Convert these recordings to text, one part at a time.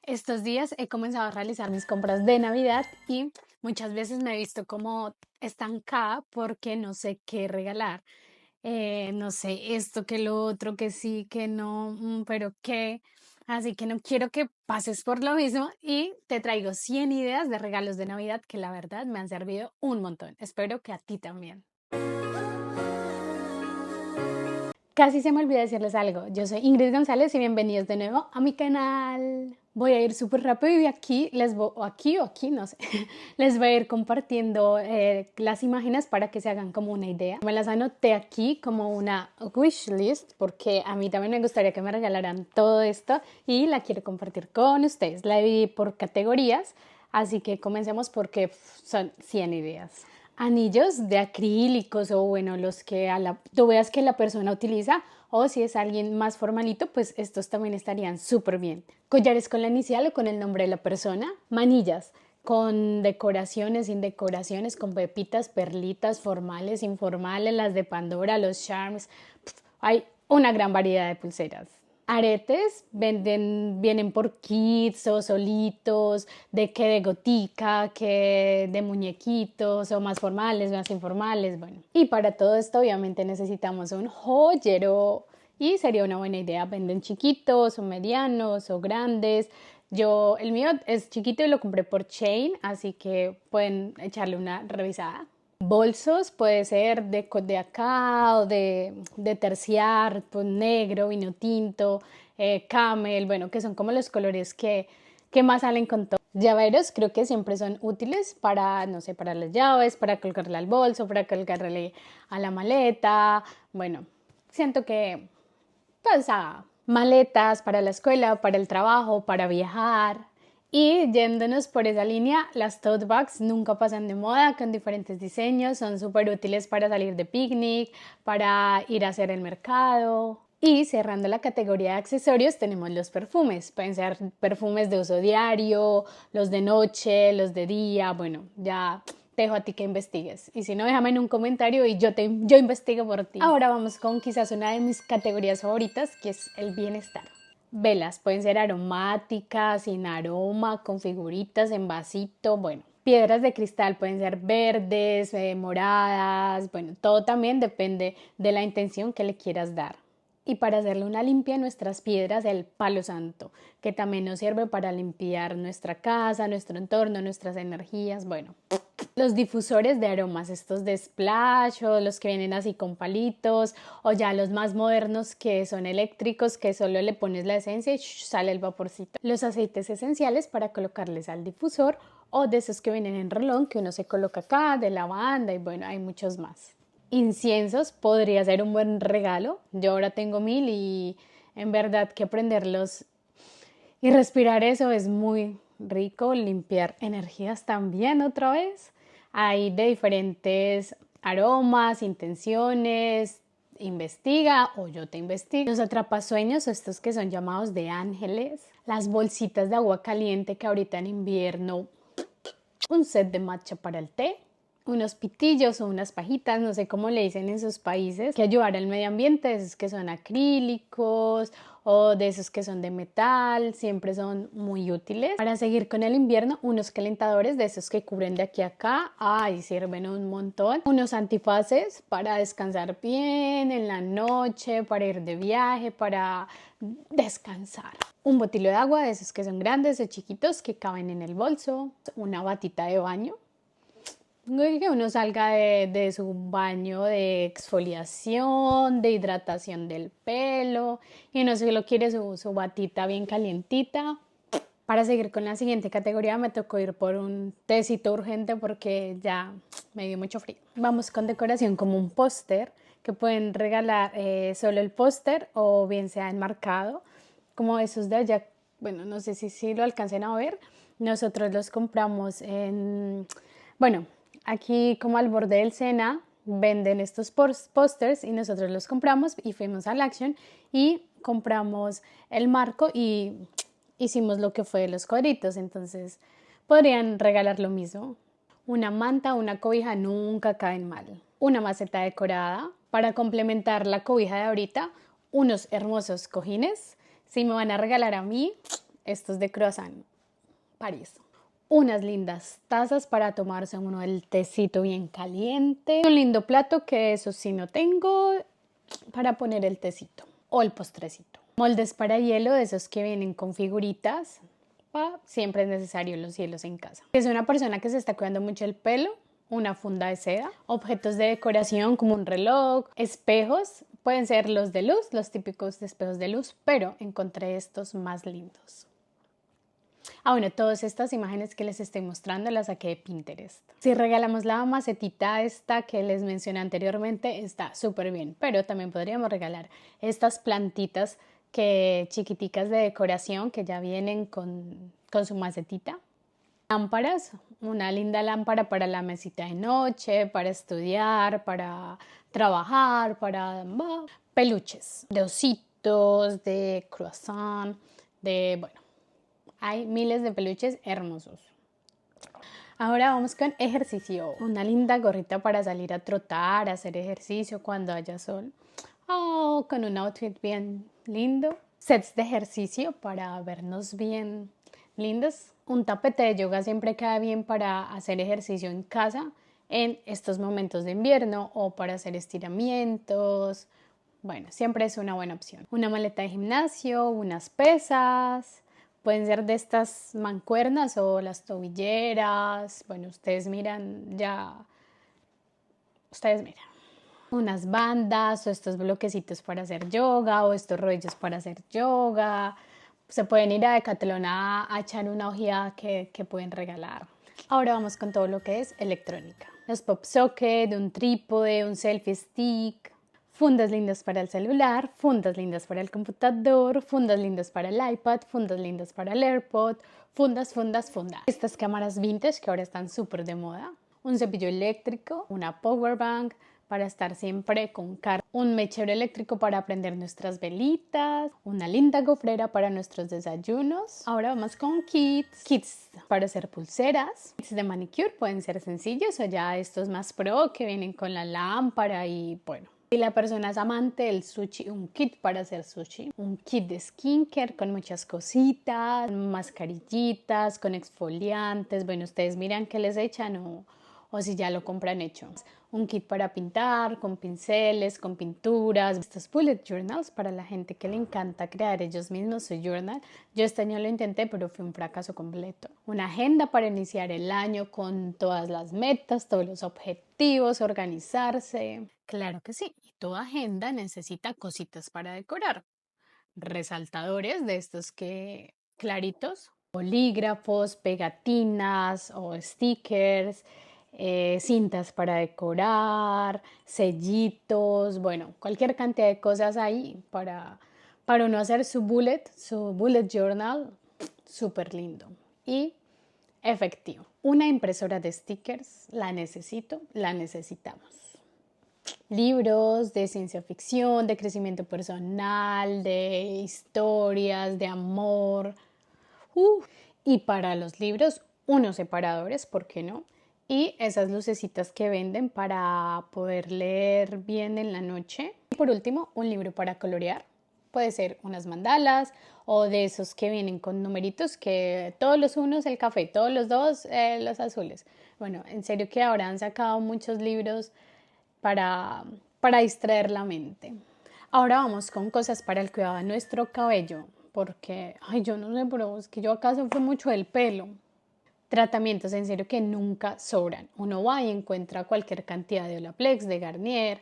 Estos días he comenzado a realizar mis compras de Navidad y muchas veces me he visto como estancada porque no sé qué regalar. No sé esto, que lo otro, que sí, que no, pero qué. Así que no quiero que pases por lo mismo y te traigo 100 ideas de regalos de Navidad que la verdad me han servido un montón. Espero que a ti también. Casi se me olvida decirles algo. Yo soy Ingrid González y bienvenidos de nuevo a mi canal. Voy a ir súper rápido y aquí les voy, o aquí, no sé, les voy a ir compartiendo las imágenes para que se hagan como una idea. Me las anoté aquí como una wish list porque a mí también me gustaría que me regalaran todo esto y la quiero compartir con ustedes. La dividí por categorías, así que comencemos porque son 100 ideas. Anillos de acrílicos o bueno, los que tú veas que la persona utiliza o si es alguien más formalito, pues estos también estarían súper bien. Collares con la inicial o con el nombre de la persona. Manillas con decoraciones, sin decoraciones, con pepitas, perlitas, formales, informales, las de Pandora, los charms. Hay una gran variedad de pulseras. Aretes vienen por kits o solitos, de gotica, que de muñequitos o más formales, más informales, bueno. Y para todo esto obviamente necesitamos un joyero y sería una buena idea, venden chiquitos o medianos o grandes. El mío es chiquito y lo compré por Chain, así que pueden echarle una revisada. Bolsos puede ser de acá o de terciar, pues negro, vino tinto, camel, bueno, que son como los colores que más salen con todo. Llaveros creo que siempre son útiles para, no sé, para las llaves, para colgarle al bolso, para colgarle a la maleta. Bueno, siento que, pues, maletas para la escuela, para el trabajo, para viajar. Y yéndonos por esa línea, las tote bags nunca pasan de moda, con diferentes diseños, son súper útiles para salir de picnic, para ir a hacer el mercado. Y cerrando la categoría de accesorios tenemos los perfumes, pueden ser perfumes de uso diario, los de noche, los de día, bueno, ya te dejo a ti que investigues. Y si no, déjame en un comentario y yo investigo por ti. Ahora vamos con quizás una de mis categorías favoritas, que es el bienestar. Velas, pueden ser aromáticas, sin aroma, con figuritas, en vasito, bueno. Piedras de cristal pueden ser verdes, moradas, bueno, todo también depende de la intención que le quieras dar. Y para hacerle una limpia a nuestras piedras, el palo santo, que también nos sirve para limpiar nuestra casa, nuestro entorno, nuestras energías, bueno. Los difusores de aromas, estos de splash o los que vienen así con palitos o ya los más modernos que son eléctricos que solo le pones la esencia y sale el vaporcito. Los aceites esenciales para colocarles al difusor o de esos que vienen en rolón que uno se coloca acá, de lavanda y bueno, hay muchos más. Inciensos podría ser un buen regalo. Yo ahora tengo 1000 y en verdad que prenderlos y respirar eso es muy rico, limpiar energías también otra vez. Hay de diferentes aromas, intenciones, investiga o yo te investigo. Los atrapasueños, estos que son llamados de ángeles. Las bolsitas de agua caliente que ahorita en invierno, un set de matcha para el té, unos pitillos o unas pajitas, no sé cómo le dicen en sus países, que ayudar al medio ambiente, esos que son acrílicos o de esos que son de metal, siempre son muy útiles. Para seguir con el invierno, unos calentadores de esos que cubren de aquí a acá, ay, sirven un montón. Unos antifaces para descansar bien en la noche, para ir de viaje, para descansar. Un botillo de agua de esos que son grandes o chiquitos que caben en el bolso, una batita de baño, que uno salga de su baño de exfoliación, de hidratación del pelo y uno solo quiere su batita bien calientita. Para seguir con la siguiente categoría me tocó ir por un tecito urgente porque ya me dio mucho frío. Vamos con decoración como un póster que pueden regalar solo el póster o bien sea enmarcado como esos de allá. Bueno, no sé si lo alcancen a ver. Nosotros los compramos bueno, aquí como al borde del Sena venden estos pósters y nosotros los compramos y fuimos al Action y compramos el marco y hicimos lo que fue los cuadritos, entonces podrían regalar lo mismo. Una manta, una cobija nunca caen mal. Una maceta decorada para complementar la cobija de ahorita, unos hermosos cojines. Si me van a regalar a mí, estos de croissant, París. Unas lindas tazas para tomarse uno el tecito bien caliente. Un lindo plato que eso sí no tengo para poner el tecito o el postrecito. Moldes para hielo de esos que vienen con figuritas. Siempre es necesario los hielos en casa. Si es una persona que se está cuidando mucho el pelo, una funda de seda, objetos de decoración como un reloj, espejos, pueden ser los de luz, los típicos espejos de luz, pero encontré estos más lindos. Bueno, todas estas imágenes que les estoy mostrando las saqué de Pinterest. Si regalamos la macetita esta que les mencioné anteriormente, está súper bien, pero también podríamos regalar estas plantitas chiquiticas de decoración que ya vienen con su macetita. Lámparas, una linda lámpara para la mesita de noche, para estudiar, para trabajar, para peluches, de ositos, de croissant, bueno, hay miles de peluches hermosos. Ahora vamos con ejercicio. Una linda gorrita para salir a trotar, a hacer ejercicio cuando haya sol. Con un outfit bien lindo. Sets de ejercicio para vernos bien lindos. Un tapete de yoga siempre queda bien para hacer ejercicio en casa en estos momentos de invierno o para hacer estiramientos. Bueno, siempre es una buena opción. Una maleta de gimnasio, unas pesas. Pueden ser de estas mancuernas o las tobilleras. Bueno, ustedes miran ya. Ustedes miran. Unas bandas o estos bloquecitos para hacer yoga o estos rollos para hacer yoga. Se pueden ir a Decathlon a echar una ojeada que pueden regalar. Ahora vamos con todo lo que es electrónica. Los pop socket, un trípode, un selfie stick, fundas lindas para el celular, fundas lindas para el computador, fundas lindas para el iPad, fundas lindas para el AirPod, fundas. Estas cámaras vintage que ahora están súper de moda. Un cepillo eléctrico, una power bank para estar siempre con carga, un mechero eléctrico para prender nuestras velitas, una linda gofrera para nuestros desayunos. Ahora vamos con kits para hacer pulseras, kits de manicure, pueden ser sencillos o ya estos más pro que vienen con la lámpara y bueno. Si la persona es amante del sushi, un kit para hacer sushi, un kit de skincare con muchas cositas, mascarillitas, con exfoliantes, bueno, ustedes miran qué les echan o si ya lo compran hecho. Un kit para pintar, con pinceles, con pinturas. Estos bullet journals para la gente que le encanta crear ellos mismos su journal. Yo este año lo intenté, pero fue un fracaso completo. Una agenda para iniciar el año con todas las metas, todos los objetivos, organizarse. Claro que sí, y toda agenda necesita cositas para decorar. Resaltadores de estos que claritos, bolígrafos, pegatinas o stickers, cintas para decorar, sellitos, bueno, cualquier cantidad de cosas ahí para uno hacer su bullet journal súper lindo y efectivo. Una impresora de stickers, la necesitamos. Libros de ciencia ficción, de crecimiento personal, de historias, de amor. Y para los libros, unos separadores, ¿por qué no? Y esas lucecitas que venden para poder leer bien en la noche. Y por último, un libro para colorear. Puede ser unas mandalas o de esos que vienen con numeritos que todos los unos el café, todos los dos los azules. Bueno, en serio que ahora han sacado muchos libros para distraer la mente. Ahora vamos con cosas para el cuidado de nuestro cabello, porque, yo no sé, pero es que yo acá sufro mucho del pelo. Tratamientos en serio que nunca sobran. Uno va y encuentra cualquier cantidad de Olaplex, de Garnier,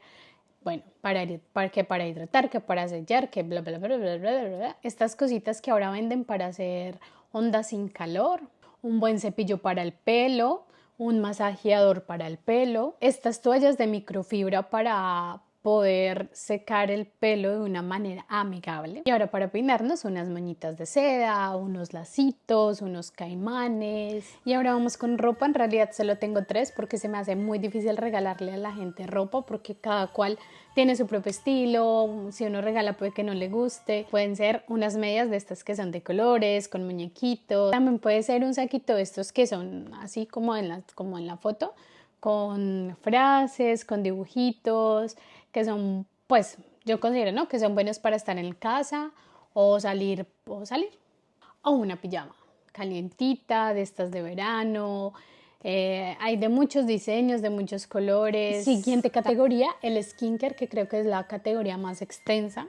bueno, para hidratar, que para sellar, que bla, bla, bla, bla, bla, bla. Estas cositas que ahora venden para hacer ondas sin calor, un buen cepillo para el pelo, un masajeador para el pelo, estas toallas de microfibra para poder secar el pelo de una manera amigable. Y ahora para peinarnos unas moñitas de seda, unos lacitos, unos caimanes. Y ahora vamos con ropa. En realidad solo tengo 3 porque se me hace muy difícil regalarle a la gente ropa porque cada cual tiene su propio estilo. Si uno regala puede que no le guste. Pueden ser unas medias de estas que son de colores, con muñequitos. También puede ser un saquito de estos que son así como en la foto, con frases, con dibujitos, que son, pues, yo considero, ¿no?, que son buenos para estar en casa o salir. o una pijama calientita, de estas de verano. Hay de muchos diseños, de muchos colores. Siguiente categoría, el skincare, que creo que es la categoría más extensa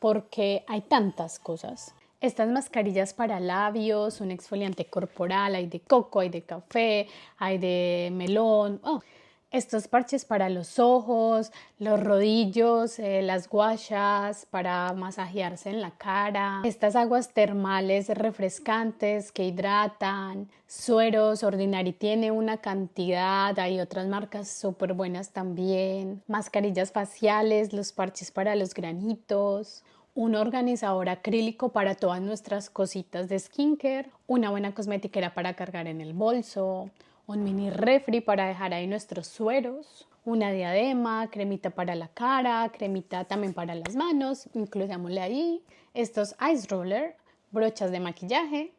porque hay tantas cosas. Estas mascarillas para labios, un exfoliante corporal, hay de coco, hay de café, hay de melón. Estos parches para los ojos, los rodillos, las guashas para masajearse en la cara. Estas aguas termales refrescantes que hidratan. Sueros, Ordinary tiene una cantidad, hay otras marcas súper buenas también. Mascarillas faciales, los parches para los granitos. Un organizador acrílico para todas nuestras cositas de skincare. Una buena cosmetiquera para cargar en el bolso. Un mini refri para dejar ahí nuestros sueros, una diadema, cremita para la cara, cremita también para las manos, incluyámosle ahí, estos ice roller, brochas de maquillaje,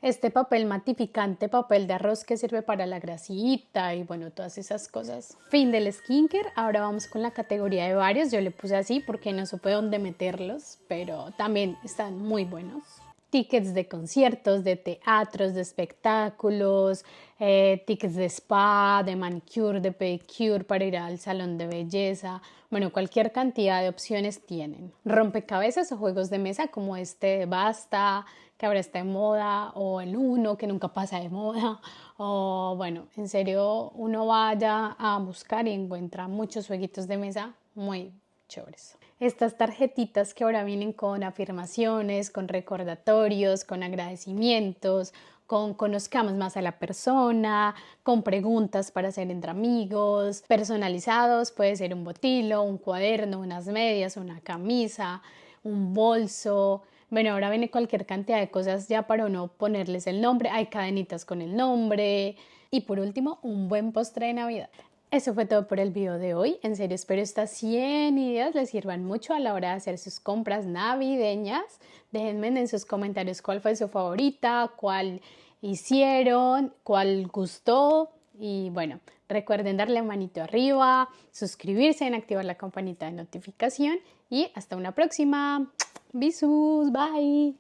este papel matificante, papel de arroz que sirve para la grasita y bueno, todas esas cosas. Fin del skincare, ahora vamos con la categoría de varios, yo le puse así porque no supe dónde meterlos, pero también están muy buenos. Tickets de conciertos, de teatros, de espectáculos, tickets de spa, de manicure, de pedicure para ir al salón de belleza. Bueno, cualquier cantidad de opciones tienen. Rompecabezas o juegos de mesa como este de Basta, que ahora está de moda, o el Uno, que nunca pasa de moda. O bueno, en serio, uno vaya a buscar y encuentra muchos jueguitos de mesa muy chéveres. Estas tarjetitas que ahora vienen con afirmaciones, con recordatorios, con agradecimientos, con conozcamos más a la persona, con preguntas para hacer entre amigos, personalizados, puede ser un botilo, un cuaderno, unas medias, una camisa, un bolso. Bueno, ahora viene cualquier cantidad de cosas ya para uno ponerles el nombre, hay cadenitas con el nombre y por último un buen postre de Navidad. Eso fue todo por el video de hoy. En serio, espero estas 100 ideas les sirvan mucho a la hora de hacer sus compras navideñas. Déjenme en sus comentarios cuál fue su favorita, cuál hicieron, cuál gustó. Y bueno, recuerden darle manito arriba, suscribirse, activar la campanita de notificación. Y hasta una próxima. Besos, bye.